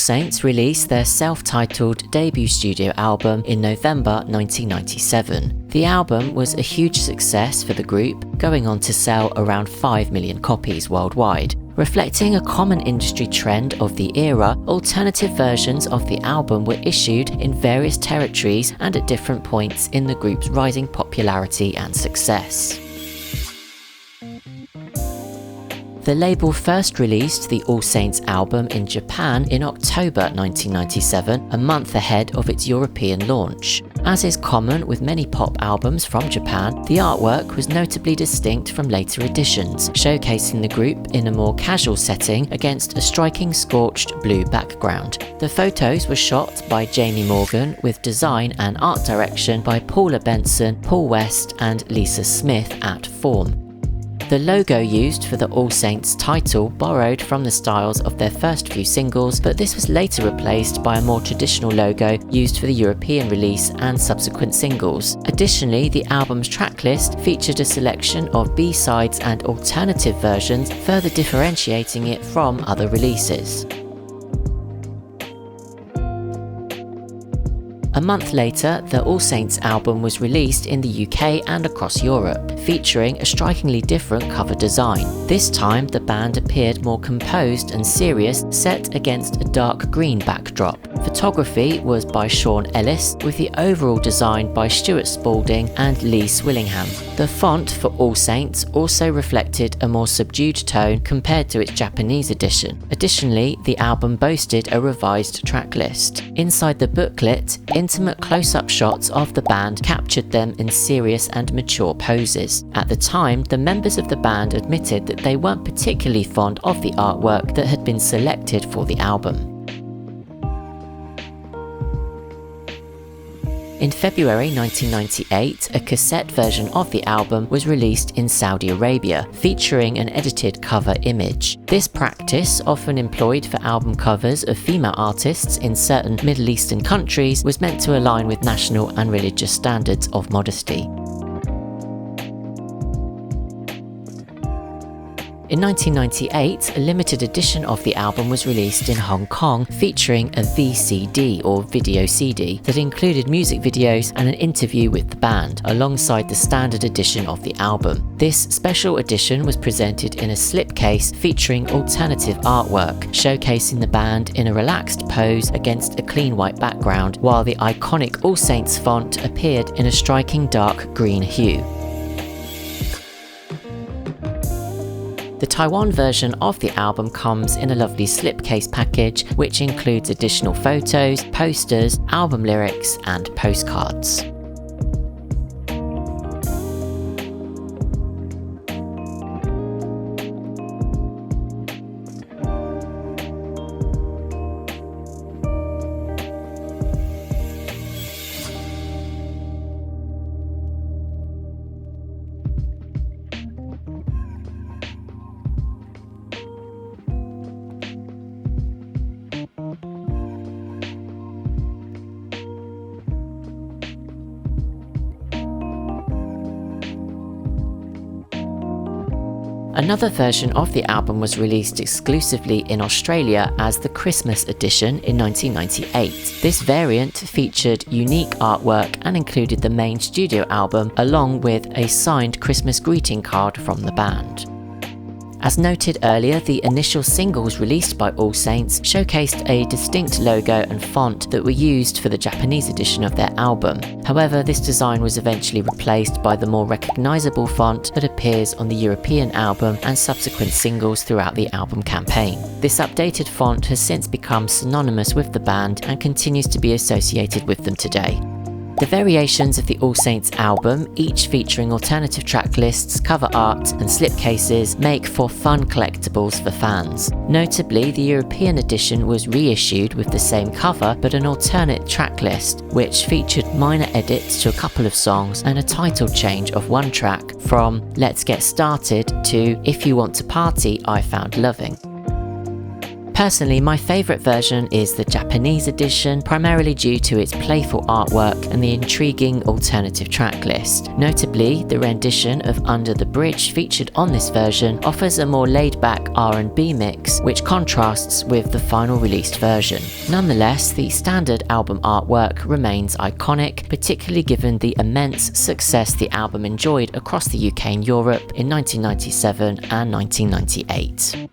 Saints released their self-titled debut studio album in November 1997. The album was a huge success for the group, going on to sell around 5 million copies worldwide. Reflecting a common industry trend of the era, alternative versions of the album were issued in various territories and at different points in the group's rising popularity and success. The label first released the All Saints album in Japan in October 1997, a month ahead of its European launch. As is common with many pop albums from Japan, the artwork was notably distinct from later editions, showcasing the group in a more casual setting against a striking scorched blue background. The photos were shot by Jamie Morgan with design and art direction by Paula Benson, Paul West and Lisa Smith at Form. The logo used for the All Saints title borrowed from the styles of their first few singles, but this was later replaced by a more traditional logo used for the European release and subsequent singles. Additionally, the album's tracklist featured a selection of B-sides and alternative versions, further differentiating it from other releases. A month later, the All Saints album was released in the UK and across Europe, featuring a strikingly different cover design. This time, the band appeared more composed and serious, set against a dark green backdrop. Photography was by Sean Ellis, with the overall design by Stuart Spalding and Lee Swillingham. The font for All Saints also reflected a more subdued tone compared to its Japanese edition. Additionally, the album boasted a revised tracklist. Inside the booklet, intimate close-up shots of the band captured them in serious and mature poses. At the time, the members of the band admitted that they weren't particularly fond of the artwork that had been selected for the album. In February 1998, a cassette version of the album was released in Saudi Arabia, featuring an edited cover image. This practice, often employed for album covers of female artists in certain Middle Eastern countries, was meant to align with national and religious standards of modesty. In 1998, a limited edition of the album was released in Hong Kong, featuring a VCD or video CD that included music videos and an interview with the band, alongside the standard edition of the album. This special edition was presented in a slipcase featuring alternative artwork, showcasing the band in a relaxed pose against a clean white background, while the iconic All Saints font appeared in a striking dark green hue. The Taiwan version of the album comes in a lovely slipcase package, which includes additional photos, posters, album lyrics, and postcards. Another version of the album was released exclusively in Australia as the Christmas edition in 1998. This variant featured unique artwork and included the main studio album along with a signed Christmas greeting card from the band. As noted earlier, the initial singles released by All Saints showcased a distinct logo and font that were used for the Japanese edition of their album. However, this design was eventually replaced by the more recognisable font that appears on the European album and subsequent singles throughout the album campaign. This updated font has since become synonymous with the band and continues to be associated with them today. The variations of the All Saints album, each featuring alternative track lists, cover art and slipcases, make for fun collectibles for fans. Notably, the European edition was reissued with the same cover but an alternate track list, which featured minor edits to a couple of songs and a title change of one track from Let's Get Started to If You Want to Party, I Found Loving. Personally, my favourite version is the Japanese edition, primarily due to its playful artwork and the intriguing alternative track list. Notably, the rendition of Under the Bridge featured on this version offers a more laid-back R&B mix, which contrasts with the final released version. Nonetheless, the standard album artwork remains iconic, particularly given the immense success the album enjoyed across the UK and Europe in 1997 and 1998.